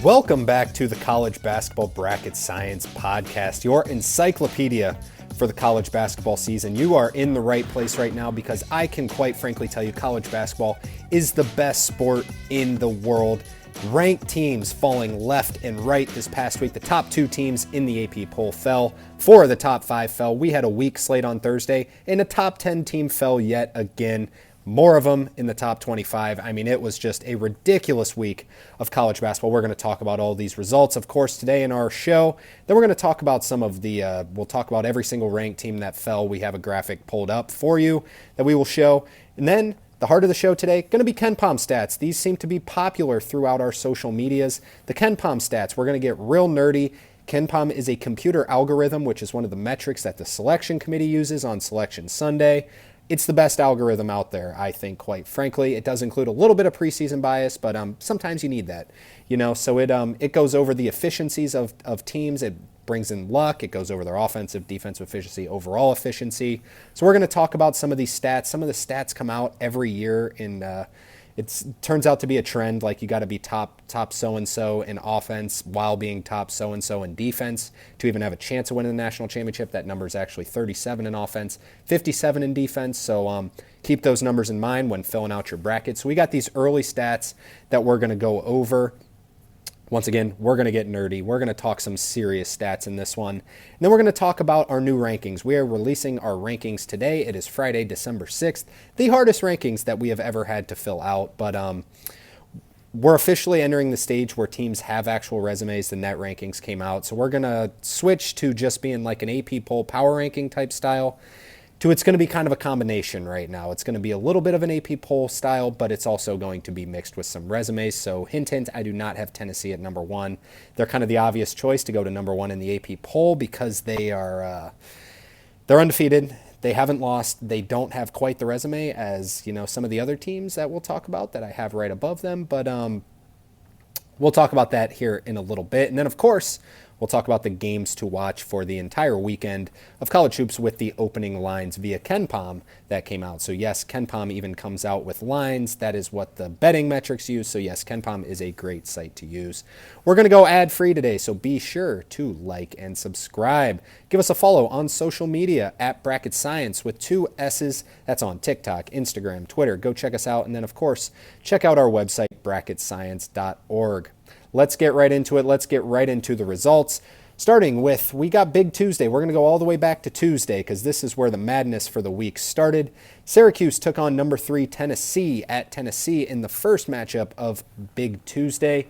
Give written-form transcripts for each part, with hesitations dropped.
Welcome back to the College Basketball Bracket Science Podcast, your encyclopedia for the college basketball season. You are in the right place right now because I can quite frankly tell you college basketball is the best sport in the world. Ranked teams falling left and right this past week. The top 2 teams in the AP poll fell. 4 of the top 5 fell. We had a weak slate on Thursday, and a top 10 team fell yet again. More of them in the top 25. I mean, it was just a ridiculous week of college basketball. We're going to talk about all these results, of course, today in our show. Then we're going to talk about some of the, we'll talk about every single ranked team that fell. We have a graphic pulled up for you that we will show. And then the heart of the show today, going to be KenPom stats. These seem to be popular throughout our social medias. The KenPom stats, we're going to get real nerdy. KenPom is a computer algorithm, which is one of the metrics that the selection committee uses on Selection Sunday. It's the best algorithm out there, I think, quite frankly. It does include a little bit of preseason bias, but sometimes you need that, So it goes over the efficiencies of teams. It brings in luck. It goes over their offensive, defensive efficiency, overall efficiency. So we're going to talk about some of these stats. Some of the stats come out every year it turns out to be a trend, like you got to be top so-and-so in offense while being top so-and-so in defense to even have a chance of winning the national championship. That number is actually 37 in offense, 57 in defense. So keep those numbers in mind when filling out your bracket. So we got these early stats that we're going to go over. Once again, we're going to get nerdy. We're going to talk some serious stats in this one. And then we're going to talk about our new rankings. We are releasing our rankings today. It is Friday, December 6th. The hardest rankings that we have ever had to fill out. But we're officially entering the stage where teams have actual resumes. The net rankings came out. So we're going to switch to just being like an AP poll power ranking type style. It's going to be kind of a combination right now. It's going to be a little bit of an AP poll style, but it's also going to be mixed with some resumes. So hint, hint, I do not have Tennessee at number 1. They're kind of the obvious choice to go to number 1 in the AP poll because they're undefeated. They haven't lost. They don't have quite the resume as, some of the other teams that we'll talk about that I have right above them. But we'll talk about that here in a little bit. And then, of course, we'll talk about the games to watch for the entire weekend of college hoops with the opening lines via KenPom that came out. So yes, KenPom even comes out with lines. That is what the betting metrics use. So yes, KenPom is a great site to use. We're going to go ad-free today, so be sure to like and subscribe. Give us a follow on social media at Bracket Science with 2 S's. That's on TikTok, Instagram, Twitter. Go check us out. And then, of course, check out our website, bracketscience.org. Let's get right into it. Let's get right into the results. Starting with, we got Big Tuesday. We're going to go all the way back to Tuesday because this is where the madness for the week started. Syracuse took on number 3 Tennessee at Tennessee in the first matchup of Big Tuesday.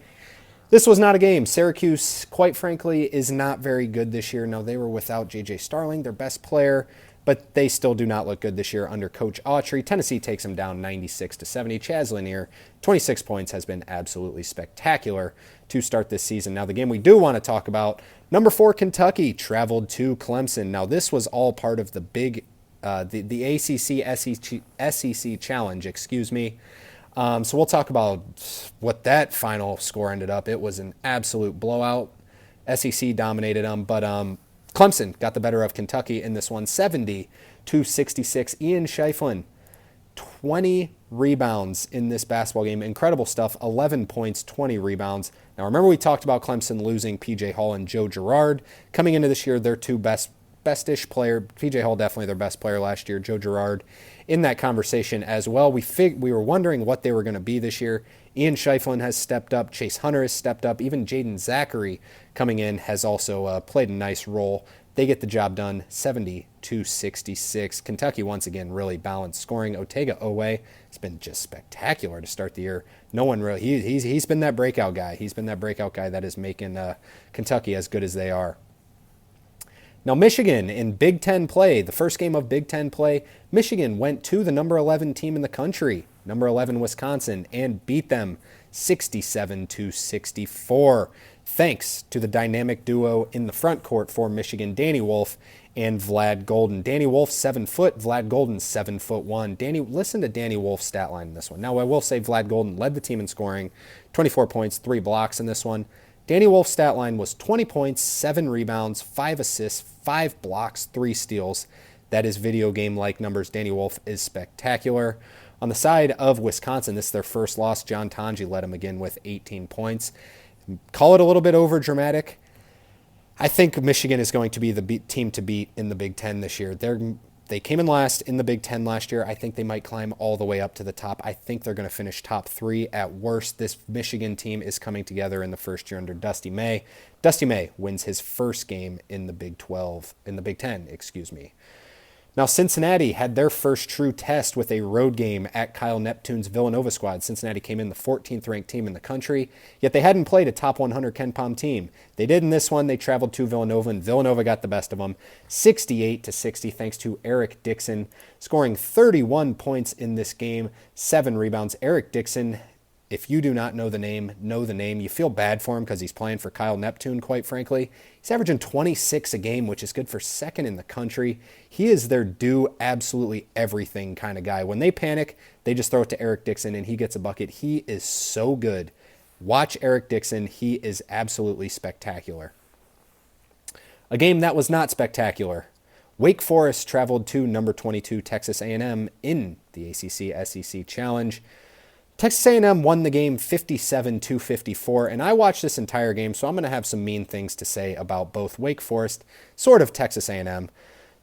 This was not a game. Syracuse, quite frankly, is not very good this year. No, they were without J.J. Starling, their best player, but they still do not look good this year under Coach Autry. Tennessee takes them down 96-70. Chaz Lanier, 26 points, has been absolutely spectacular to start this season. Now, the game we do want to talk about, number 4 Kentucky traveled to Clemson. Now, this was all part of the big, the ACC SEC challenge, So we'll talk about what that final score ended up. It was an absolute blowout. SEC dominated them, but Clemson got the better of Kentucky in this one, 70-66. Ian Shiflin, 20 rebounds in this basketball game. Incredible stuff. 11 points, 20 rebounds. Now, remember we talked about Clemson losing P.J. Hall and Joe Girard. Coming into this year, their 2 bestish player. P.J. Hall definitely their best player last year. Joe Girard in that conversation as well. We were wondering what they were going to be this year. Ian Shiflin has stepped up. Chase Hunter has stepped up. Even Jaden Zachary coming in has also played a nice role. They get the job done, 70-66. Kentucky, once again, really balanced scoring. Otega Owe has been just spectacular to start the year. No one really, he's been that breakout guy. He's been that breakout guy that is making Kentucky as good as they are. Now, Michigan in Big Ten play, the first game of Big Ten play, Michigan went to the number 11 team in the country, number 11 Wisconsin, and beat them 67-64. Thanks to the dynamic duo in the front court for Michigan, Danny Wolf and Vlad Golden. Danny Wolf, 7 foot. Vlad Golden, 7'1". Listen to Danny Wolf's stat line in this one. Now, I will say Vlad Golden led the team in scoring, 24 points, 3 blocks in this one. Danny Wolf's stat line was 20 points, 7 rebounds, 5 assists, 5 blocks, 3 steals. That is video game-like numbers. Danny Wolf is spectacular. On the side of Wisconsin, this is their first loss. John Tonji led them again with 18 points. Call it a little bit over dramatic. I think Michigan is going to be the team to beat in the Big Ten this year. They came in last in the Big Ten last year. I think they might climb all the way up to the top. I think they're going to finish top 3 at worst. This Michigan team is coming together in the first year under Dusty May. Dusty May wins his first game in the Big 10, excuse me. Now, Cincinnati had their first true test with a road game at Kyle Neptune's Villanova squad. Cincinnati came in the 14th ranked team in the country, yet they hadn't played a top 100 KenPom team. They did in this one. They traveled to Villanova, and Villanova got the best of them, 68-60, thanks to Eric Dixon, scoring 31 points in this game, 7 rebounds. Eric Dixon, if you do not know the name, know the name. You feel bad for him because he's playing for Kyle Neptune, quite frankly. He's averaging 26 a game, which is good for second in the country. He is their do absolutely everything kind of guy. When they panic, they just throw it to Eric Dixon, and he gets a bucket. He is so good. Watch Eric Dixon. He is absolutely spectacular. A game that was not spectacular. Wake Forest traveled to number 22 Texas A&M in the ACC-SEC Challenge. Texas A&M won the game 57-54, and I watched this entire game, so I'm going to have some mean things to say about both Wake Forest, sort of Texas A&M.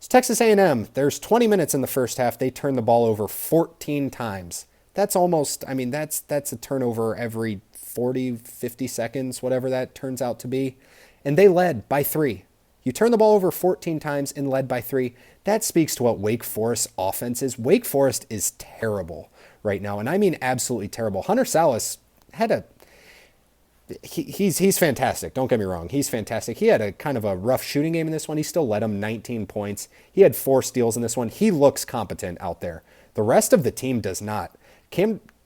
So Texas A&M, there's 20 minutes in the first half. They turned the ball over 14 times. That's almost, that's a turnover every 40, 50 seconds, whatever that turns out to be. And they led by 3. You turn the ball over 14 times and led by 3. That speaks to what Wake Forest's offense is. Wake Forest is terrible right now, and I mean absolutely terrible. Hunter Salas had he's fantastic. Don't get me wrong. He's fantastic. He had a kind of a rough shooting game in this one. He still led him 19 points. He had 4 steals in this one. He looks competent out there. The rest of the team does not.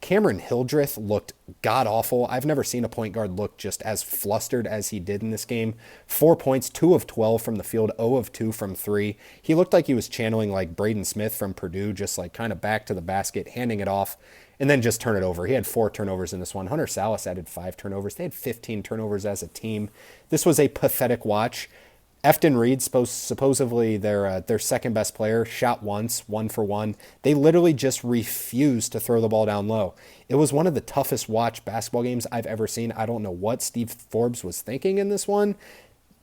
Cameron Hildreth looked god-awful. I've never seen a point guard look just as flustered as he did in this game. 4 points, 2 of 12 from the field, 0 of 2 from 3. He looked like he was channeling like Braden Smith from Purdue, just like kind of back to the basket, handing it off, and then just turn it over. He had 4 turnovers in this one. Hunter Salas added 5 turnovers. They had 15 turnovers as a team. This was a pathetic watch. Efton Reed, supposedly their second best player, shot once, 1 for 1. They literally just refused to throw the ball down low. It was one of the toughest watch basketball games I've ever seen. I don't know what Steve Forbes was thinking in this one.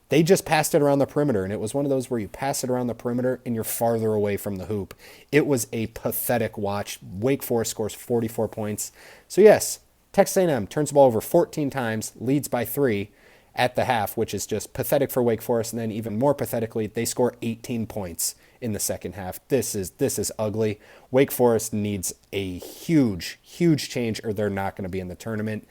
They just passed it around the perimeter, and it was one of those where you pass it around the perimeter and you're farther away from the hoop. It was a pathetic watch. Wake Forest scores 44 points. So yes, Texas A&M turns the ball over 14 times, leads by 3. At the half, which is just pathetic for Wake Forest, and then even more pathetically, they score 18 points in the second half. This is ugly. Wake Forest needs a huge change, or they're not going to be in the tournament.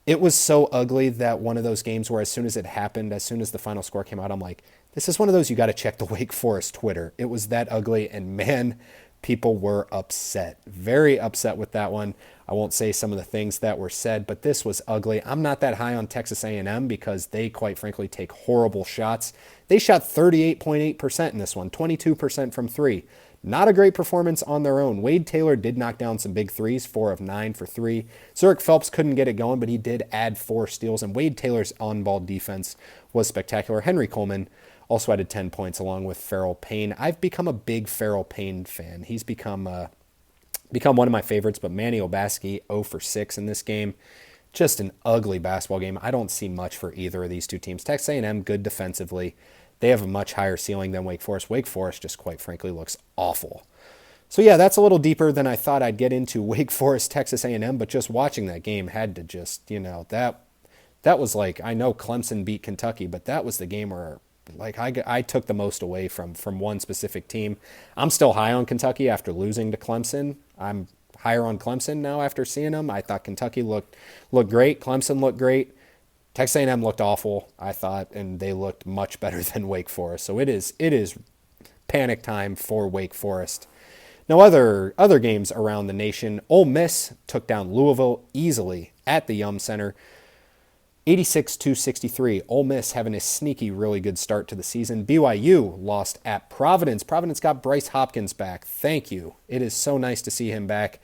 It was so ugly that one of those games where as soon as it happened, as soon as the final score came out, I'm like, this is one of those you got to check the Wake Forest Twitter. It was that ugly, and man, people were upset. Very upset with that one. I won't say some of the things that were said, but this was ugly. I'm not that high on Texas A&M because they, quite frankly, take horrible shots. They shot 38.8% in this one, 22% from 3. Not a great performance on their own. Wade Taylor did knock down some big threes, 4 of 9 for 3. Zurich Phelps couldn't get it going, but he did add 4 steals, and Wade Taylor's on-ball defense was spectacular. Henry Coleman also added 10 points along with Farrell Payne. I've become a big Farrell Payne fan. He's become one of my favorites, but Manny Obaski, 0 for 6 in this game. Just an ugly basketball game. I don't see much for either of these two teams. Texas A&M, good defensively. They have a much higher ceiling than Wake Forest. Wake Forest just, quite frankly, looks awful. So yeah, that's a little deeper than I thought I'd get into Wake Forest, Texas A&M, but just watching that game had to just, that was like, I know Clemson beat Kentucky, but that was the game where like I took the most away from one specific team. I'm still high on Kentucky after losing to Clemson. I'm higher on Clemson now after seeing them. I thought Kentucky looked great. Clemson looked great. Texas A&M looked awful, I thought, and they looked much better than Wake Forest. So it is panic time for Wake Forest. Now, other games around the nation. Ole Miss took down Louisville easily at the Yum Center. 86-63. Ole Miss having a sneaky, really good start to the season. BYU lost at Providence. Providence got Bryce Hopkins back. Thank you. It is so nice to see him back.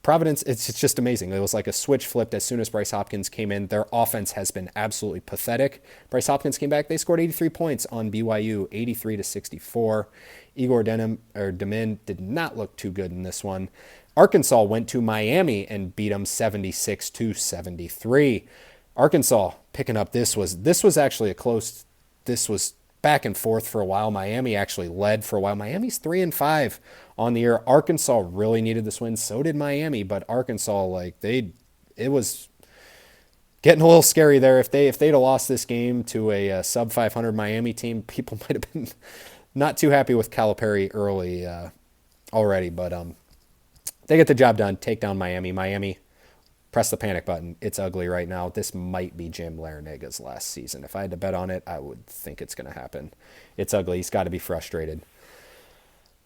Providence, it's just amazing. It was like a switch flipped as soon as Bryce Hopkins came in. Their offense has been absolutely pathetic. Bryce Hopkins came back. They scored 83 points on BYU, 83-64. Igor Demin did not look too good in this one. Arkansas went to Miami and beat them 76-73. Arkansas picking up. This was actually a close. This was back and forth for a while. Miami actually led for a while. Miami's 3-5 on the year. Arkansas really needed this win. So did Miami, but Arkansas, it was getting a little scary there. If they'd have lost this game to a sub 500 Miami team, people might have been not too happy with Calipari early already. But they get the job done. Take down Miami. Miami, press the panic button. It's ugly right now. This might be Jim Laranaga's last season. If I had to bet on it, I would think it's going to happen. It's ugly. He's got to be frustrated.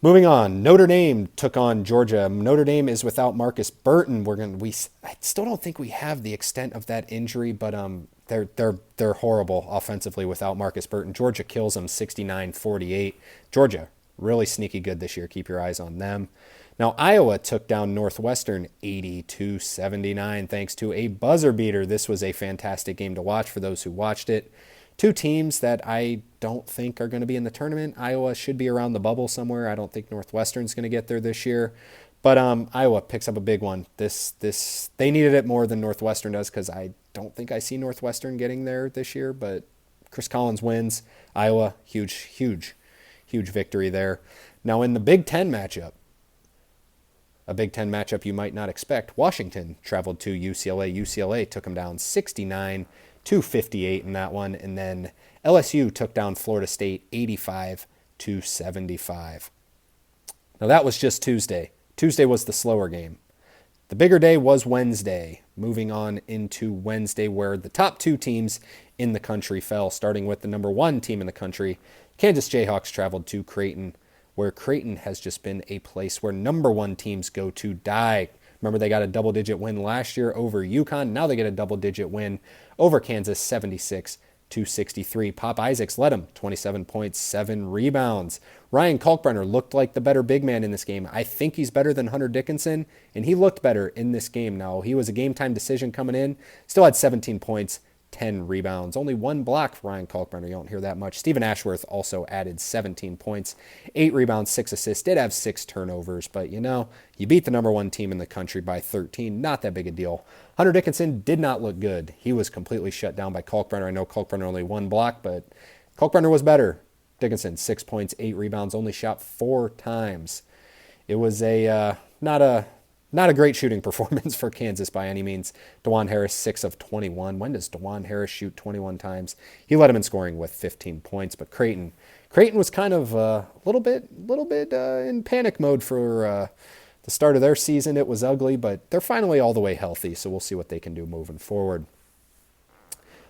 Moving on, Notre Dame took on Georgia. Notre Dame is without Marcus Burton. I still don't think we have the extent of that injury, but they're horrible offensively without Marcus Burton. Georgia kills them 69-48. Georgia really sneaky good this year. Keep your eyes on them. Now Iowa took down Northwestern 82-79 thanks to a buzzer beater. This was a fantastic game to watch for those who watched it. Two teams that I don't think are going to be in the tournament. Iowa should be around the bubble somewhere. I don't think Northwestern's going to get there this year. But Iowa picks up a big one. They needed it more than Northwestern does because I don't think I see Northwestern getting there this year. But Chris Collins wins. Iowa, huge victory there. Now in the Big Ten matchup, a Big Ten matchup you might not expect, Washington traveled to UCLA. UCLA took them down 69-58 in that one. And then LSU took down Florida State 85-75. Now that was just Tuesday. Tuesday was the slower game. The bigger day was Wednesday. Moving on into Wednesday where the top two teams in the country fell, starting with the number one team in the country. Kansas Jayhawks traveled to Creighton, where Creighton has just been a place where number one teams go to die. Remember, they got a double-digit win last year over UConn. Now they get a double-digit win over Kansas, 76-63. Pop Isaacs led them, 27 points, 7 rebounds. Ryan Kalkbrenner looked like the better big man in this game. I think he's better than Hunter Dickinson, and he looked better in this game. Now, he was a game-time decision coming in. Still had 17 points, 10 rebounds. Only one block for Ryan Kalkbrenner. You don't hear that much. Stephen Ashworth also added 17 points, 8 rebounds, 6 assists. Did have 6 turnovers, but you beat the number one team in the country by 13. Not that big a deal. Hunter Dickinson did not look good. He was completely shut down by Kalkbrenner. I know Kalkbrenner only one block, but Kalkbrenner was better. Dickinson, 6 points, 8 rebounds, only shot 4 times. It was not a great shooting performance for Kansas by any means. DeJuan Harris, 6 of 21. When does DeJuan Harris shoot 21 times? He led him in scoring with 15 points. But Creighton was kind of a little bit in panic mode for the start of their season. It was ugly, but they're finally all the way healthy, so we'll see what they can do moving forward.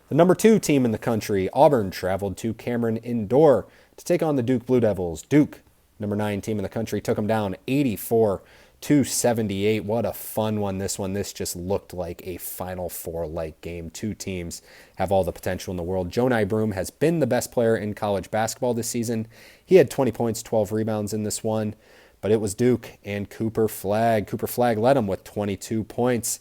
The number 2 team in the country, Auburn, traveled to Cameron Indoor to take on the Duke Blue Devils. Duke, number 9 team in the country, took them down 84-78. What a fun one this one. This just looked like a Final Four-like game. Two teams have all the potential in the world. Jonai Broom has been the best player in college basketball this season. He had 20 points, 12 rebounds in this one, but it was Duke and Cooper Flagg. Cooper Flagg led him with 22 points.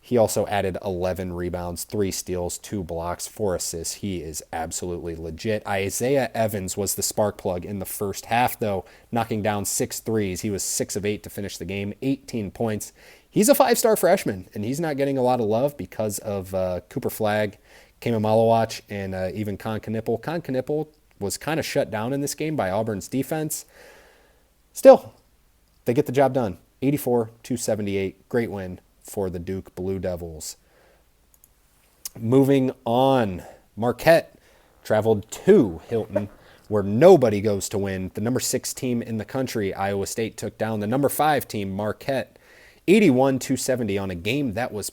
He also added 11 rebounds, 3 steals, 2 blocks, 4 assists. He is absolutely legit. Isaiah Evans was the spark plug in the first half, though, knocking down 6 threes. He was 6 of 8 to finish the game, 18 points. He's a 5-star freshman, and he's not getting a lot of love because of Cooper Flagg, Kema Malawach, and even Con Knipple. Con Knipple was kind of shut down in this game by Auburn's defense. Still, they get the job done. 84-78, great win for the Duke Blue Devils. Moving on, Marquette traveled to Hilton, where nobody goes to win. The number 6 team in the country, Iowa State, took down the number 5 team, Marquette, 81-70 on a game that was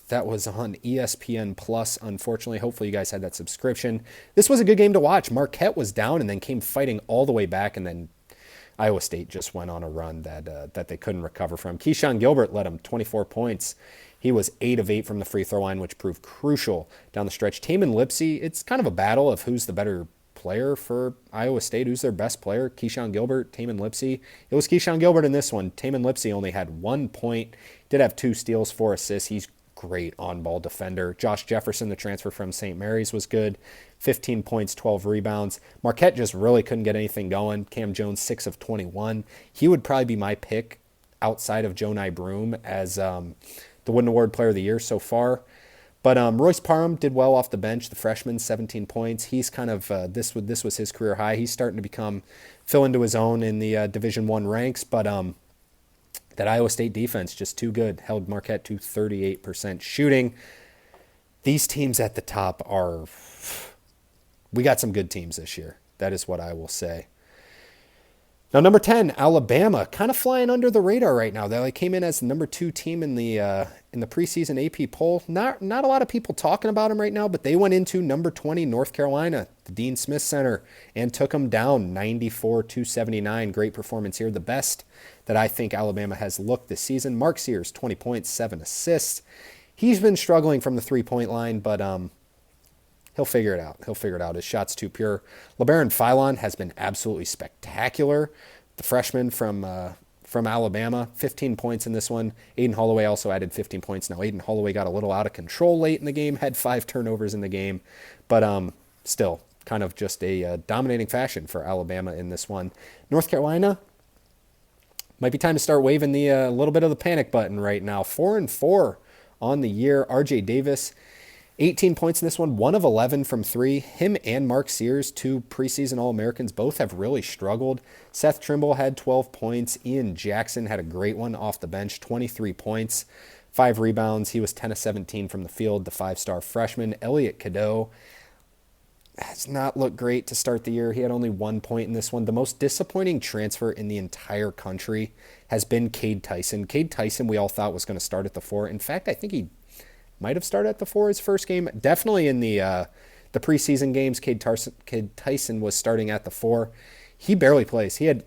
on ESPN Plus, unfortunately. Hopefully you guys had that subscription. This was a good game to watch. Marquette was down and then came fighting all the way back, and then Iowa State just went on a run that they couldn't recover from. Keyshawn Gilbert led them 24 points. He was 8 of 8 from the free throw line, which proved crucial down the stretch. Tamin Lipsey, it's kind of a battle of who's the better player for Iowa State. Who's their best player? Keyshawn Gilbert, Tamin Lipsey. It was Keyshawn Gilbert in this one. Tamin Lipsey only had 1 point, did have 2 steals, 4 assists. He's great on-ball defender. Josh Jefferson, the transfer from St. Mary's, was good. 15 points, 12 rebounds. Marquette just really couldn't get anything going. Cam Jones, 6 of 21. He would probably be my pick outside of Jonai Broom as the Wooden Award Player of the Year so far. But Royce Parham did well off the bench. The freshman, 17 points. He's kind of this was his career high. He's starting to fill into his own in the Division One ranks. But that Iowa State defense just too good. Held Marquette to 38% shooting. These teams at the top we got some good teams this year. That is what I will say. Now, number 10, Alabama, kind of flying under the radar right now. They came in as the number 2 team in the preseason AP poll. Not a lot of people talking about them right now, but they went into number 20, North Carolina, the Dean Smith Center, and took them down 94-79. Great performance here. The best that I think Alabama has looked this season. Mark Sears, 20 points, 7 assists. He's been struggling from the three-point line, but he'll figure it out. His shot's too pure. LeBaron Philon has been absolutely spectacular. The freshman from Alabama, 15 points in this one. Aiden Holloway also added 15 points. Now, Aiden Holloway got a little out of control late in the game, had 5 turnovers in the game, but still kind of just a dominating fashion for Alabama in this one. North Carolina, might be time to start waving the little bit of the panic button right now. 4-4 on the year. RJ Davis, 18 points in this one, 1 of 11 from 3. Him and Mark Sears, 2 preseason All-Americans, both have really struggled. Seth Trimble had 12 points. Ian Jackson had a great one off the bench, 23 points, 5 rebounds. He was 10 of 17 from the field, the 5-star freshman. Elliot Cadeau has not looked great to start the year. He had only 1 point in this one. The most disappointing transfer in the entire country has been Cade Tyson. Cade Tyson we all thought was going to start at the 4. In fact, I think he might have started at the 4 his first game. Definitely in the preseason games, Cade Tyson was starting at the 4. He barely plays. He had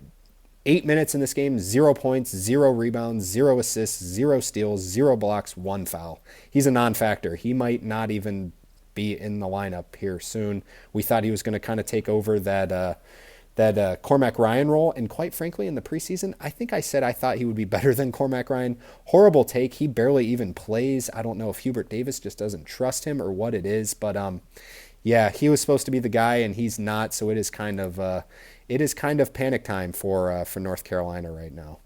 8 minutes in this game, 0 points, 0 rebounds, 0 assists, 0 steals, 0 blocks, 1 foul. He's a non-factor. He might not even be in the lineup here soon. We thought he was going to kind of take over that Cormac Ryan role, and quite frankly, in the preseason, I think I said I thought he would be better than Cormac Ryan. Horrible take. He barely even plays. I don't know if Hubert Davis just doesn't trust him or what it is, but yeah, he was supposed to be the guy, and he's not. So it is kind of panic time for North Carolina right now.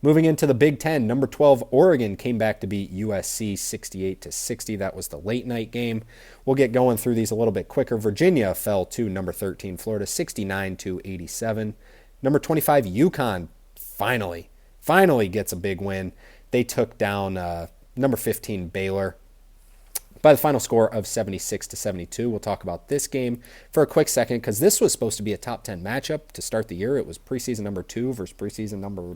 Moving into the Big Ten, number 12, Oregon came back to beat USC 68-60. That was the late night game. We'll get going through these a little bit quicker. Virginia fell to number 13, Florida, 69-87. Number 25, UConn finally gets a big win. They took down number 15, Baylor, by the final score of 76-72. We'll talk about this game for a quick second because this was supposed to be a top 10 matchup to start the year. It was preseason number 2 versus preseason number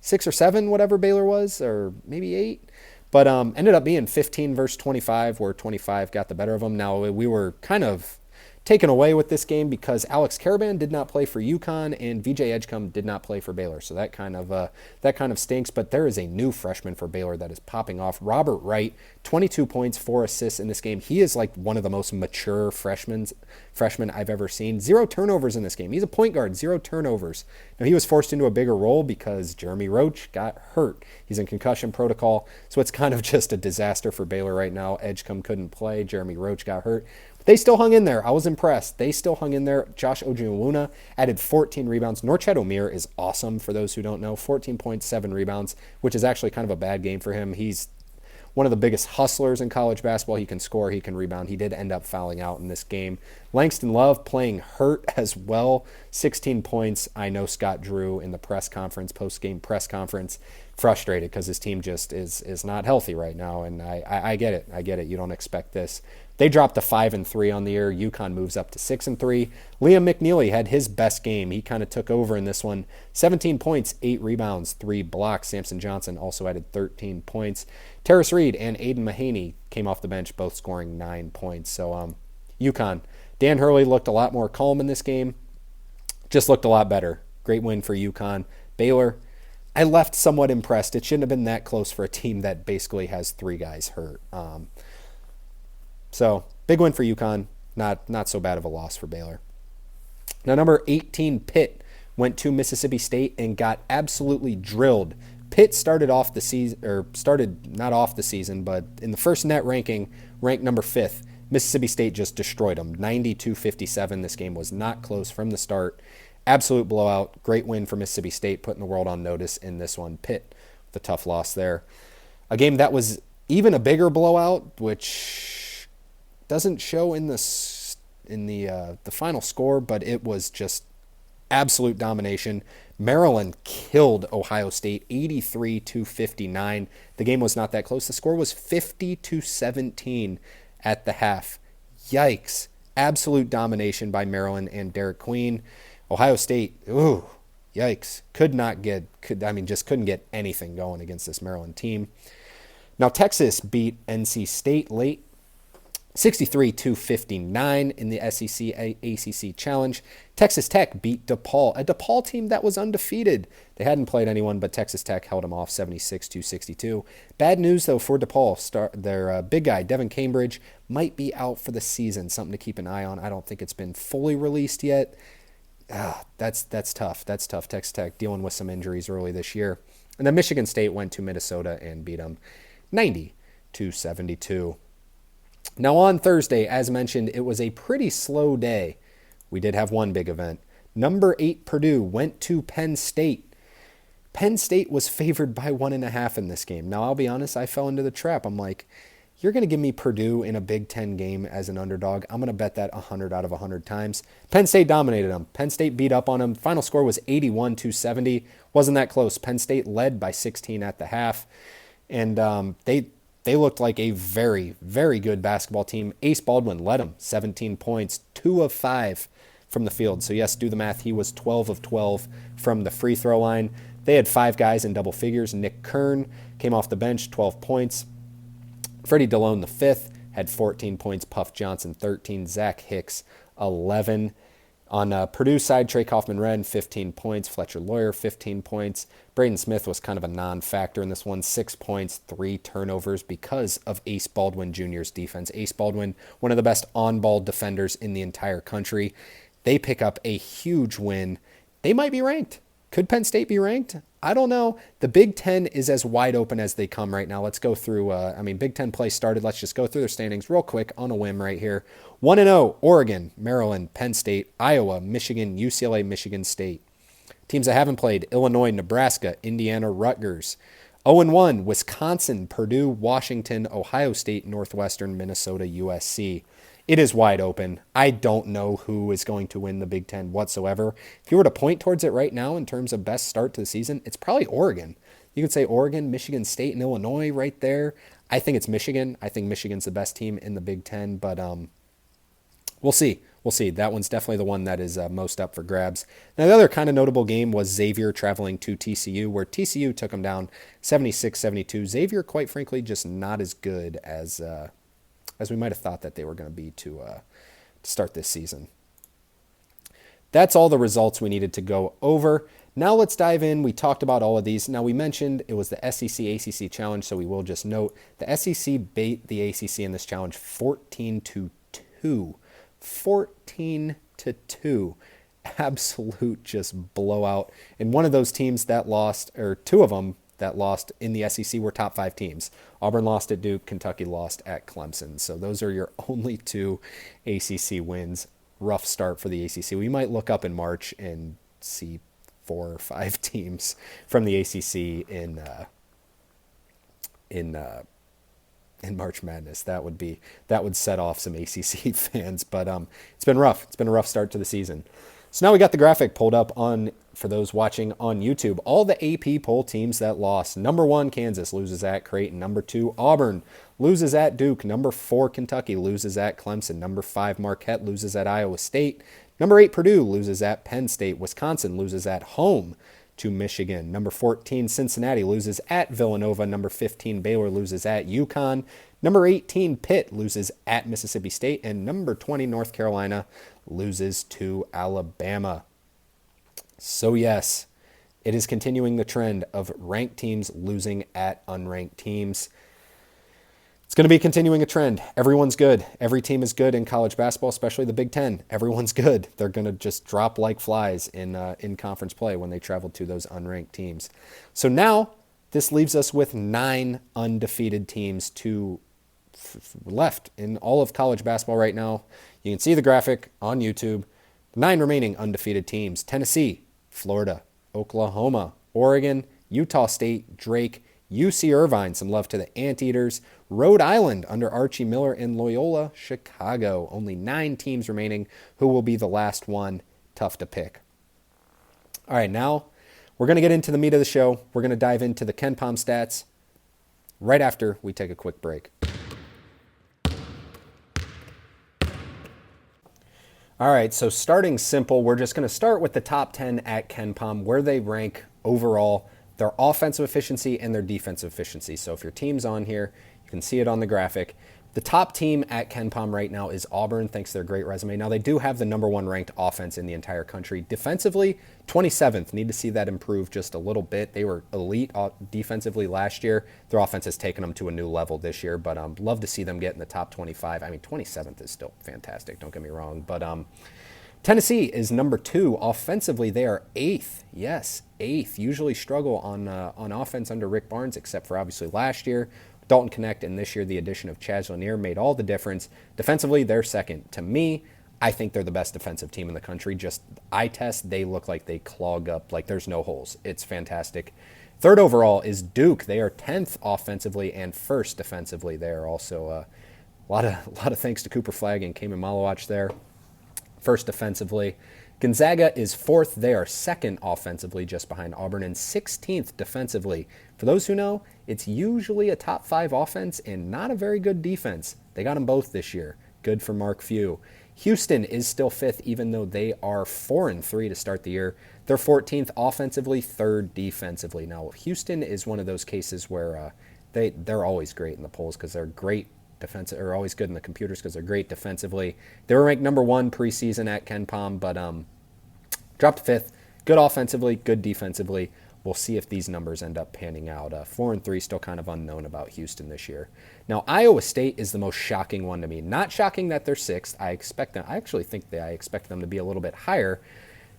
6 or 7, whatever Baylor was, or maybe 8. But ended up being 15 versus 25, where 25 got the better of them. Now, we were kind of taken away with this game because Alex Caravan did not play for UConn and VJ Edgecombe did not play for Baylor. So that kind of stinks. But there is a new freshman for Baylor that is popping off. Robert Wright, 22 points, 4 assists in this game. He is like one of the most mature freshmen I've ever seen. 0 turnovers in this game. He's a point guard, 0 turnovers. Now, he was forced into a bigger role because Jeremy Roach got hurt. He's in concussion protocol. So it's kind of just a disaster for Baylor right now. Edgecombe couldn't play. Jeremy Roach got hurt. They still hung in there. I was impressed. They still hung in there. Josh Ojianwuna added 14 rebounds. Norchet O'Meara is awesome, for those who don't know. 14 points, 7 rebounds, which is actually kind of a bad game for him. He's one of the biggest hustlers in college basketball. He can score, he can rebound. He did end up fouling out in this game. Langston Love playing hurt as well. 16 points. I know Scott Drew in the post-game press conference, frustrated because his team just is not healthy right now, and I get it. I get it. You don't expect this. They dropped to 5-3 on the year. UConn moves up to 6-3. Liam McNeely had his best game. He kind of took over in this one. 17 points, 8 rebounds, 3 blocks. Samson Johnson also added 13 points. Terrace Reed and Aiden Mahaney came off the bench, both scoring 9 points. So UConn. Dan Hurley looked a lot more calm in this game. Just looked a lot better. Great win for UConn. Baylor, I left somewhat impressed. It shouldn't have been that close for a team that basically has 3 guys hurt. So, big win for UConn. Not so bad of a loss for Baylor. Now, number 18, Pitt, went to Mississippi State and got absolutely drilled. Pitt started not off the season, but in the first net ranking, ranked number 5th. Mississippi State just destroyed them, 92-57. This game was not close from the start. Absolute blowout. Great win for Mississippi State, putting the world on notice in this one. Pitt, the tough loss there. A game that was Even a bigger blowout, which doesn't show in the final score, but it was just absolute domination. Maryland killed Ohio State 83-59. The game was not that close. The score was 50-17 at the half. Yikes. Absolute domination by Maryland and Derek Queen. Ohio State, ooh, yikes. Just couldn't get anything going against this Maryland team. Now, Texas beat NC State late, 63-59 in the SEC ACC Challenge. Texas Tech beat DePaul, a DePaul team that was undefeated. They hadn't played anyone, but Texas Tech held them off 76-62. Bad news, though, for DePaul. Their big guy, Devin Cambridge, might be out for the season. Something to keep an eye on. I don't think it's been fully released yet. That's tough. That's tough. Texas Tech dealing with some injuries early this year. And then Michigan State went to Minnesota and beat them 90-72. Now on Thursday, as mentioned, it was a pretty slow day. We did have one big event. Number 8 Purdue went to Penn State. Penn State was favored by 1.5 in this game. Now, I'll be honest, I fell into the trap. I'm like, you're going to give me Purdue in a Big Ten game as an underdog. I'm going to bet that 100 out of 100 times. Penn State dominated them. Penn State beat up on them. Final score was 81-70. Wasn't that close. Penn State led by 16 at the half. And they looked like a very, very good basketball team. Ace Baldwin led them, 17 points, 2 of 5 from the field. So yes, do the math. He was 12 of 12 from the free throw line. They had 5 guys in double figures. Nick Kern came off the bench, 12 points. Freddie Delone, the 5th, had 14 points. Puff Johnson, 13. Zach Hicks, 11. On Purdue's side, Trey Kaufman-Renn, 15 points. Fletcher Lawyer, 15 points. Braden Smith was kind of a non-factor in this one. 6 points, 3 turnovers because of Ace Baldwin Jr.'s defense. Ace Baldwin, one of the best on-ball defenders in the entire country. They pick up a huge win. They might be ranked. Could Penn State be ranked? I don't know. The Big Ten is as wide open as they come right now. Let's go through, Big Ten play started. Let's just go through their standings real quick on a whim right here. 1-0, Oregon, Maryland, Penn State, Iowa, Michigan, UCLA, Michigan State. Teams that haven't played, Illinois, Nebraska, Indiana, Rutgers. 0-1, Wisconsin, Purdue, Washington, Ohio State, Northwestern, Minnesota, USC. It is wide open. I don't know who is going to win the Big Ten whatsoever. If you were to point towards it right now in terms of best start to the season, it's probably Oregon. You could say Oregon, Michigan State, and Illinois right there. I think it's Michigan. I think Michigan's the best team in the Big Ten, but we'll see. We'll see. That one's definitely the one that is most up for grabs. Now, the other kind of notable game was Xavier traveling to TCU, where TCU took them down 76-72. Xavier, quite frankly, just not as good as we might have thought that they were going to be to start this season. That's all the results we needed to go over. Now let's dive in. We talked about all of these. Now we mentioned it was the SEC ACC challenge, so we will just note the SEC beat the ACC in this challenge 14-2. 14-2. Absolute just blowout. And one of those teams that lost, or two of them that lost in the SEC, were top 5 teams. Auburn lost at Duke, Kentucky lost at Clemson. So those are your only 2 ACC wins. Rough start for the ACC. We might look up in March and see 4 or 5 teams from the ACC in March Madness. That would set off some ACC fans. But it's been rough. It's been a rough start to the season. So now we got the graphic pulled up for those watching on YouTube. All the AP poll teams that lost. Number 1, Kansas loses at Creighton. Number 2, Auburn loses at Duke. Number 4, Kentucky loses at Clemson. Number 5, Marquette loses at Iowa State. Number 8, Purdue loses at Penn State. Wisconsin loses at home to Michigan. Number 14, Cincinnati loses at Villanova. Number 15, Baylor loses at UConn. Number 18, Pitt loses at Mississippi State. And number 20, North Carolina loses to Alabama. So yes, it is continuing the trend of ranked teams losing at unranked teams. It's going to be continuing a trend. Everyone's good. Every team is good in college basketball, especially the Big Ten. Everyone's good. They're going to just drop like flies in conference play when they travel to those unranked teams. So now this leaves us with 9 undefeated teams left in all of college basketball right now. You can see the graphic on YouTube. 9 remaining undefeated teams: Tennessee, Florida, Oklahoma, Oregon, Utah State, Drake, UC Irvine, some love to the Anteaters. Rhode Island under Archie Miller, and Loyola Chicago. Only 9 teams remaining. Who will be the last one? Tough to pick. All right, now we're going to get into the meat of the show. We're going to dive into the KenPom stats right after we take a quick break. All right, so starting simple, we're just going to start with the top 10 at KenPom, where they rank overall, their offensive efficiency and their defensive efficiency. So if your team's on here, you can see it on the graphic. The top team at KenPom right now is Auburn, thanks to their great resume. Now, they do have the number 1 ranked offense in the entire country. Defensively, 27th. Need to see that improve just a little bit. They were elite defensively last year. Their offense has taken them to a new level this year, but love to see them get in the top 25. I mean, 27th is still fantastic, don't get me wrong. But Tennessee is number 2. Offensively, they are 8th. Yes, 8th. Usually struggle on offense under Rick Barnes, except for obviously last year. Dalton Connect, and this year the addition of Chaz Lanier made all the difference. Defensively, they're 2nd. To me, I think they're the best defensive team in the country. Just eye test, they look like they clog up, like there's no holes. It's fantastic. 3rd overall is Duke. They are 10th offensively and 1st defensively. They are also a lot of thanks to Cooper Flagg and Cayman Malawach there. 1st defensively. Gonzaga is 4th. They are 2nd offensively, just behind Auburn, and 16th defensively. For those who know, it's usually a top 5 offense and not a very good defense. They got them both this year. Good for Mark Few. Houston is still 5th, even though they are 4-3 to start the year. They're 14th offensively, 3rd defensively. Now, Houston is one of those cases where they're always great in the polls because they're great defensive, or always good in the computers because they're great defensively. They were ranked number 1 preseason at KenPom, but dropped 5th. Good offensively, good defensively. We'll see if these numbers end up panning out. 4-3, still kind of unknown about Houston this year. Now, Iowa State is the most shocking one to me. Not shocking that they're 6th. I expect them to be a little bit higher.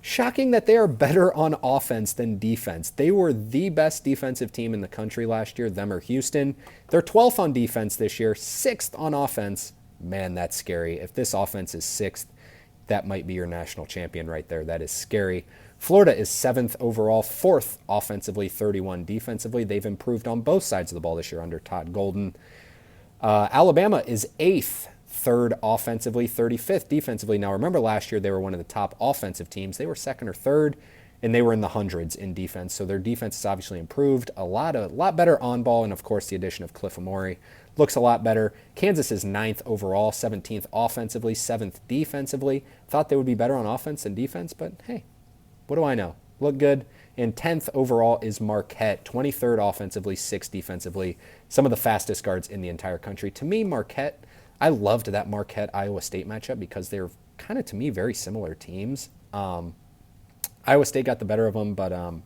Shocking that they are better on offense than defense. They were the best defensive team in the country last year, them or Houston. They're 12th on defense this year, 6th on offense. Man, that's scary. If this offense is 6th, that might be your national champion right there. That is scary. Florida is 7th overall, 4th offensively, 31 defensively. They've improved on both sides of the ball this year under Todd Golden. Alabama is 8th, 3rd offensively, 35th defensively. Now, remember last year they were one of the top offensive teams. They were 2nd or 3rd, and they were in the hundreds in defense. So their defense has obviously improved. A lot better on ball, and of course the addition of Cliff Amore looks a lot better. Kansas is 9th overall, 17th offensively, 7th defensively. Thought they would be better on offense than defense, but hey, what do I know? Look good. And 10th overall is Marquette, 23rd offensively, 6th defensively. Some of the fastest guards in the entire country. To me, Marquette, I loved that Marquette-Iowa State matchup because they're kind of, to me, very similar teams. Iowa State got the better of them, but a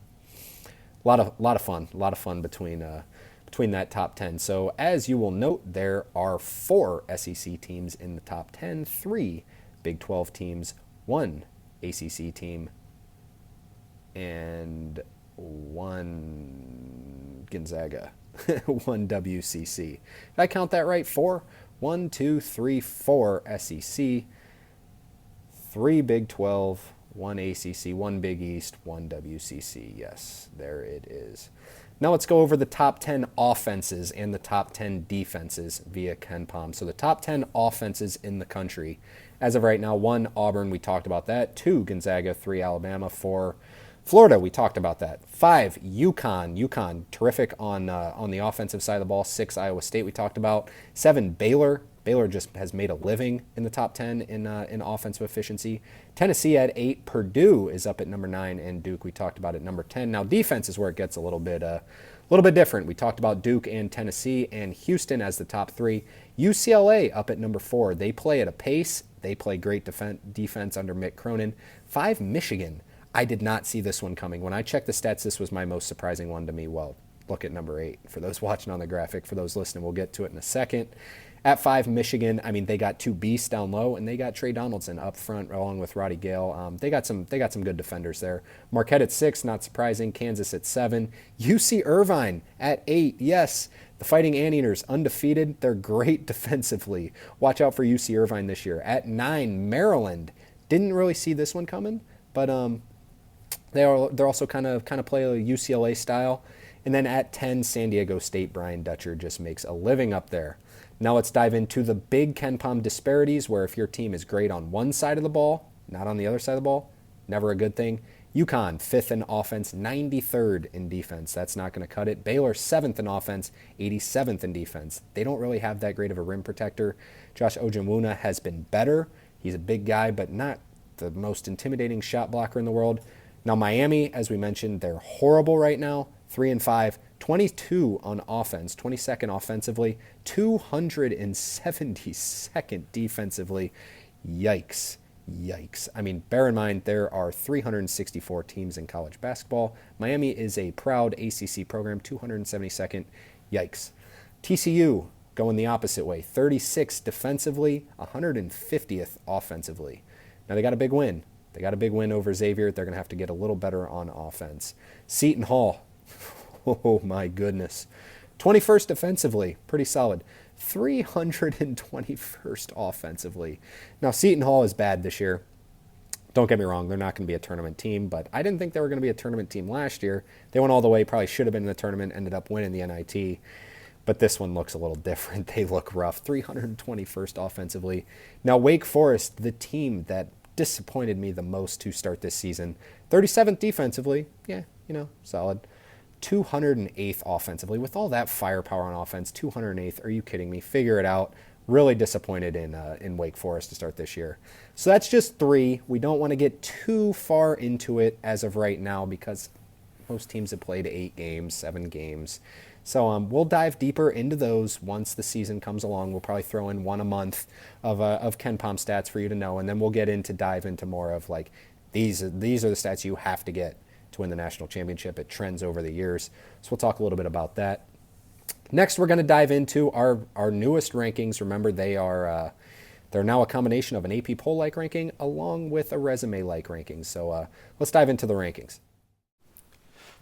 lot of fun between that top 10. So as you will note, there are 4 SEC teams in the top 10, 3 Big 12 teams, 1 ACC team, and 1 Gonzaga, 1 WCC. Did I count that right? 4? 1, 2, 3, 4 SEC, 3 Big 12, 1 ACC, 1 Big East, 1 WCC. Yes, there it is. Now let's go over the top 10 offenses and the top 10 defenses via KenPom. So the top 10 offenses in the country. As of right now, 1 Auburn, we talked about that. 2 Gonzaga, 3 Alabama, 4 Florida, we talked about that. 5 UConn, terrific on the offensive side of the ball. 6 Iowa State, we talked about. 7 Baylor. Baylor just has made a living in the top 10 in offensive efficiency. Tennessee at 8. Purdue is up at number 9, and Duke we talked about at number 10. Now defense is where it gets a little bit different. We talked about Duke and Tennessee, and Houston as the top 3. UCLA up at number 4. They play at a pace. They play great defense under Mick Cronin. 5 Michigan. I did not see this one coming. When I checked the stats, this was my most surprising one to me. Well, look at number 8. For those watching on the graphic, for those listening, we'll get to it in a second. At 5, Michigan, I mean, they got 2 beasts down low, and they got Trey Donaldson up front along with Roddy Gale. They got some good defenders there. Marquette at 6, not surprising. Kansas at 7. UC Irvine at 8. Yes, the Fighting Anteaters, undefeated. They're great defensively. Watch out for UC Irvine this year. At 9, Maryland. Didn't really see this one coming, but they're also kind of play a UCLA style. And then at 10, San Diego State, Brian Dutcher just makes a living up there. Now let's dive into the big KenPom disparities, where if your team is great on one side of the ball, not on the other side of the ball, never a good thing. UConn, 5th in offense, 93rd in defense. That's not going to cut it. Baylor, 7th in offense, 87th in defense. They don't really have that great of a rim protector. Josh Ojimuna has been better. He's a big guy, but not the most intimidating shot blocker in the world. Now, Miami, as we mentioned, they're horrible right now. 3-5, 22 on offense, 22nd offensively, 272nd defensively. Yikes. I mean, bear in mind, there are 364 teams in college basketball. Miami is a proud ACC program, 272nd. Yikes. TCU going the opposite way, 36th defensively, 150th offensively. Now, they got a big win. They got a big win over Xavier. They're going to have to get a little better on offense. Seton Hall, oh my goodness. 21st defensively, pretty solid. 321st offensively. Now, Seton Hall is bad this year. Don't get me wrong, they're not going to be a tournament team, but I didn't think they were going to be a tournament team last year. They went all the way, probably should have been in the tournament, ended up winning the NIT. But this one looks a little different. They look rough. 321st offensively. Now, Wake Forest, the team that disappointed me the most to start this season. 37th defensively. Yeah, solid. 208th offensively. With all that firepower on offense, 208th. Are you kidding me? Figure it out. Really disappointed in Wake Forest to start this year. So that's just 3. We don't want to get too far into it as of right now because most teams have played 8 games, 7 games. So we'll dive deeper into those once the season comes along. We'll probably throw in one a month of KenPom stats for you to know, and then we'll dive into more of like these are the stats you have to get to win the national championship. It trends over the years. So we'll talk a little bit about that. Next, we're going to dive into our newest rankings. Remember, they're now a combination of an AP poll-like ranking along with a resume-like ranking. So let's dive into the rankings.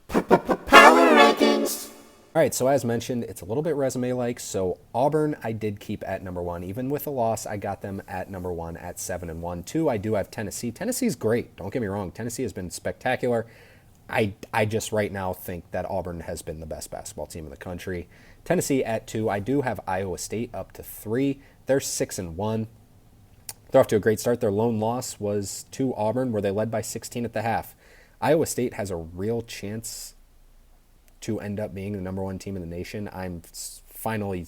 Power rankings. All right, so as mentioned, it's a little bit resume-like. So Auburn, I did keep at number 1. Even with a loss, I got them at number 1 at 7-1. 2, I do have Tennessee. Tennessee's great. Don't get me wrong. Tennessee has been spectacular. I just right now think that Auburn has been the best basketball team in the country. Tennessee at 2. I do have Iowa State up to 3. They're 6-1. They're off to a great start. Their lone loss was to Auburn, where they led by 16 at the half. Iowa State has a real chance to end up being the number 1 team in the nation. I'm finally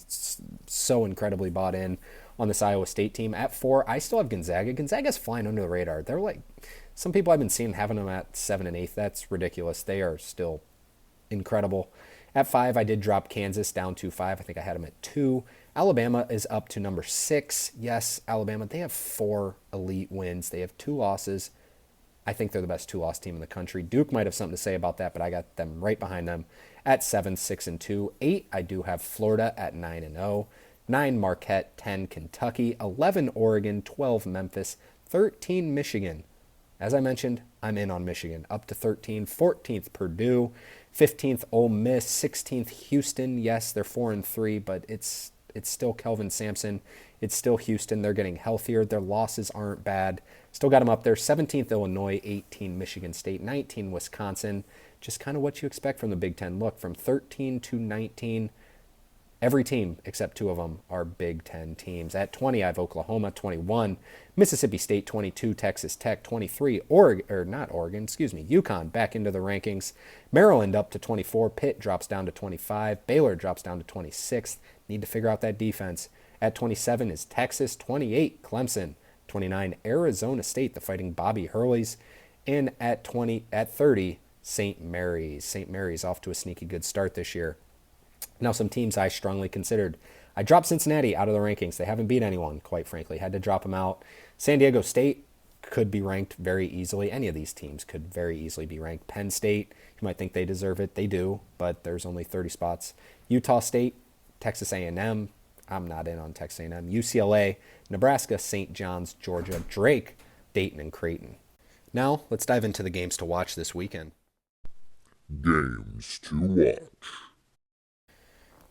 so incredibly bought in on this Iowa State team. At 4, I still have Gonzaga. Gonzaga's flying under the radar. They're like, some people I've been seeing having them at 7 and 8. That's ridiculous. They are still incredible. At 5, I did drop Kansas down to 5. I think I had them at 2. Alabama is up to number 6. Yes, Alabama. They have 4 elite wins. They have 2 losses. I think they're the best 2-loss team in the country. Duke might have something to say about that, but I got them right behind them at 7, 6-2. 8, I do have Florida at 9-0. 9, Marquette. 10, Kentucky. 11, Oregon. 12, Memphis. 13, Michigan. As I mentioned, I'm in on Michigan. Up to 13. 14th, Purdue. 15th, Ole Miss. 16th, Houston. Yes, they're 4-3, but it's still Kelvin Sampson. It's still Houston. They're getting healthier. Their losses aren't bad. Still got them up there. 17th, Illinois. 18, Michigan State. 19, Wisconsin. Just kind of what you expect from the Big Ten. Look, from 13 to 19, every team except 2 of them are Big Ten teams. At 20, I have Oklahoma. 21, Mississippi State. 22, Texas Tech. 23, UConn back into the rankings. Maryland up to 24. Pitt drops down to 25. Baylor drops down to 26th. Need to figure out that defense. At 27 is Texas. 28, Clemson. 29, Arizona State, the Fighting Bobby Hurleys. And at 30, St. Mary's. St. Mary's off to a sneaky good start this year. Now, some teams I strongly considered. I dropped Cincinnati out of the rankings. They haven't beat anyone, quite frankly. Had to drop them out. San Diego State could be ranked very easily. Any of these teams could very easily be ranked. Penn State, you might think they deserve it. They do, but there's only 30 spots. Utah State, Texas A&M. I'm not in on Texas A&M. UCLA, Nebraska, St. John's, Georgia, Drake, Dayton, and Creighton. Now, let's dive into the games to watch this weekend. Games to watch.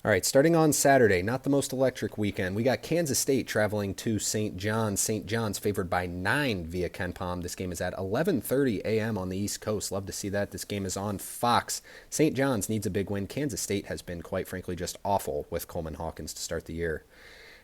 All right, starting on Saturday, not the most electric weekend. We got Kansas State traveling to St. John's. St. John's favored by 9 via KenPom. This game is at 11:30 a.m. on the East Coast. Love to see that. This game is on Fox. St. John's needs a big win. Kansas State has been, quite frankly, just awful with Coleman Hawkins to start the year.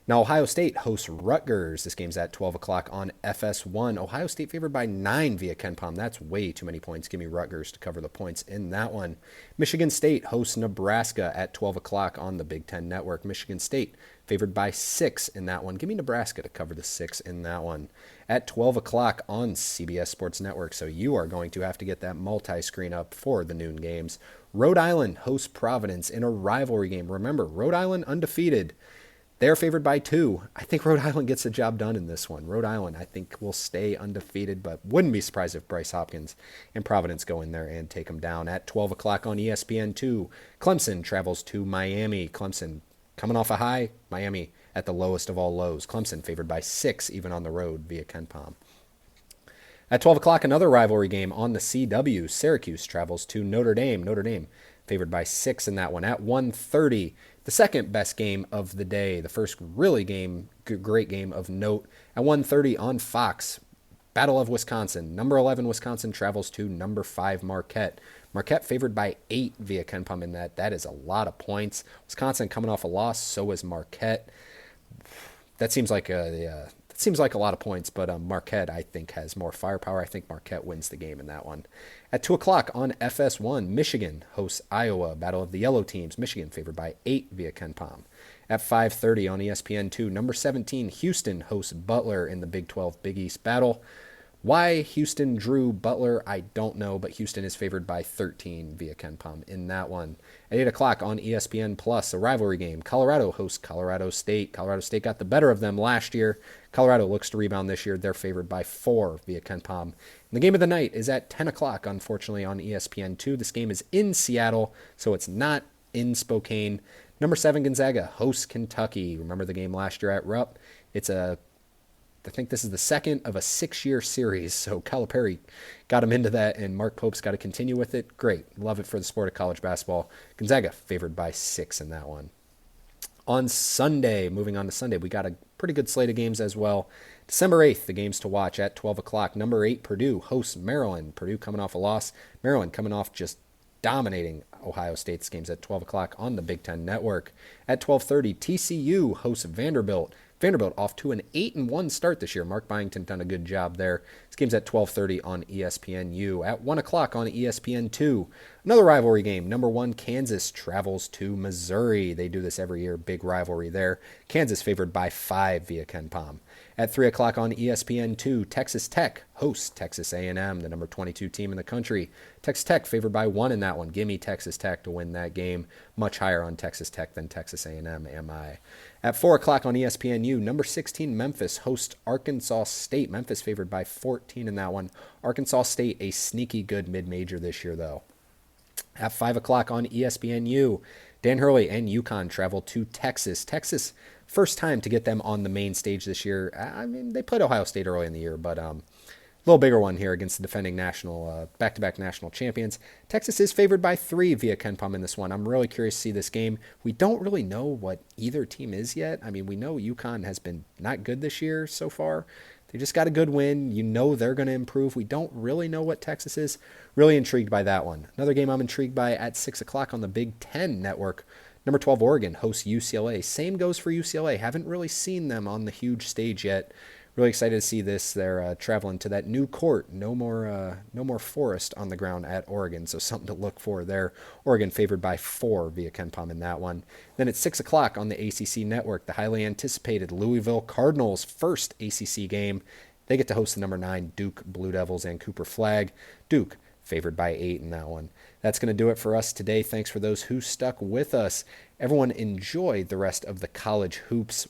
Now, Ohio State hosts Rutgers. This game's at 12 o'clock on FS1. Ohio State favored by 9 via KenPom. That's way too many points. Give me Rutgers to cover the points in that one. Michigan State hosts Nebraska at 12 o'clock on the Big Ten Network. Michigan State favored by 6 in that one. Give me Nebraska to cover the 6 in that one. At 12 o'clock on CBS Sports Network. So you are going to have to get that multi-screen up for the noon games. Rhode Island hosts Providence in a rivalry game. Remember, Rhode Island undefeated. They're favored by 2. I think Rhode Island gets the job done in this one. Rhode Island, I think, will stay undefeated, but wouldn't be surprised if Bryce Hopkins and Providence go in there and take them down. At 12 o'clock on ESPN2, Clemson travels to Miami. Clemson coming off a high, Miami at the lowest of all lows. Clemson favored by 6, even on the road via KenPom. At 12 o'clock, another rivalry game on the CW. Syracuse travels to Notre Dame. Notre Dame favored by 6 in that one. At 1:30, the second best game of the day, the first really great game of note. At 1:30 on Fox, Battle of Wisconsin. Number 11 Wisconsin travels to number 5 Marquette. Marquette favored by 8 via KenPom in that. That is a lot of points. Wisconsin coming off a loss, so is Marquette. That seems like a lot of points, but Marquette, I think, has more firepower. I think Marquette wins the game in that one. At 2 o'clock on FS1, Michigan hosts Iowa, Battle of the Yellow Teams. Michigan favored by 8 via KenPom. At 5:30 on ESPN2, number 17, Houston hosts Butler in the Big 12 Big East Battle. Why Houston drew Butler, I don't know, but Houston is favored by 13 via KenPom in that one. At 8 o'clock on ESPN Plus, a rivalry game. Colorado hosts Colorado State. Colorado State got the better of them last year. Colorado looks to rebound this year. They're favored by 4 via KenPom. And the game of the night is at 10 o'clock, unfortunately, on ESPN2. This game is in Seattle, so it's not in Spokane. Number 7 Gonzaga hosts Kentucky. Remember the game last year at Rupp? I think this is the second of a 6-year series, so Calipari got him into that, and Mark Pope's got to continue with it. Great. Love it for the sport of college basketball. Gonzaga favored by 6 in that one. On Sunday, moving on to Sunday, we got a pretty good slate of games as well. December 8th, the games to watch at 12 o'clock. Number 8, Purdue hosts Maryland. Purdue coming off a loss. Maryland coming off just dominating Ohio State's games at 12 o'clock on the Big Ten Network. At 12:30, TCU hosts Vanderbilt. Vanderbilt off to an 8-1 start this year. Mark Byington done a good job there. This game's at 12:30 on ESPNU. At 1 o'clock on ESPN2, another rivalry game. Number 1, Kansas travels to Missouri. They do this every year. Big rivalry there. Kansas favored by 5 via KenPom. At 3 o'clock on ESPN2, Texas Tech hosts Texas A&M, the number 22 team in the country. Texas Tech favored by 1 in that one. Give me Texas Tech to win that game. Much higher on Texas Tech than Texas A&M, am I? At 4 o'clock on ESPNU, number 16 Memphis hosts Arkansas State. Memphis favored by 14 in that one. Arkansas State, a sneaky good mid-major this year, though. At 5 o'clock on ESPNU, Dan Hurley and UConn travel to Texas. Texas, first time to get them on the main stage this year. I mean, they played Ohio State early in the year, but a little bigger one here against the defending back-to-back national champions. Texas is favored by 3 via KenPom in this one. I'm really curious to see this game. We don't really know what either team is yet. I mean, we know UConn has been not good this year so far. They just got a good win. You know they're going to improve. We don't really know what Texas is. Really intrigued by that one. Another game I'm intrigued by at 6 o'clock on the Big Ten Network. Number 12 Oregon hosts UCLA. Same goes for UCLA. Haven't really seen them on the huge stage yet. Really excited to see this. They're traveling to that new court. No more forest on the ground at Oregon, so something to look for there. Oregon favored by 4 via KenPom in that one. Then at 6 o'clock on the ACC Network, the highly anticipated Louisville Cardinals' first ACC game. They get to host the number 9 Duke Blue Devils and Cooper Flag. Duke favored by 8 in that one. That's going to do it for us today. Thanks for those who stuck with us. Everyone enjoy the rest of the college hoops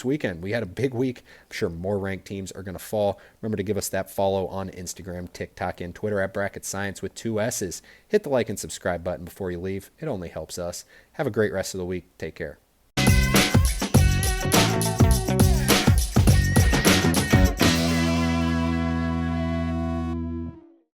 weekend. We had a big week. I'm sure more ranked teams are going to fall. Remember to give us that follow on Instagram, TikTok, and Twitter at Bracket Science with 2 S's. Hit the like and subscribe button before you leave. It only helps us. Have a great rest of the week. Take care.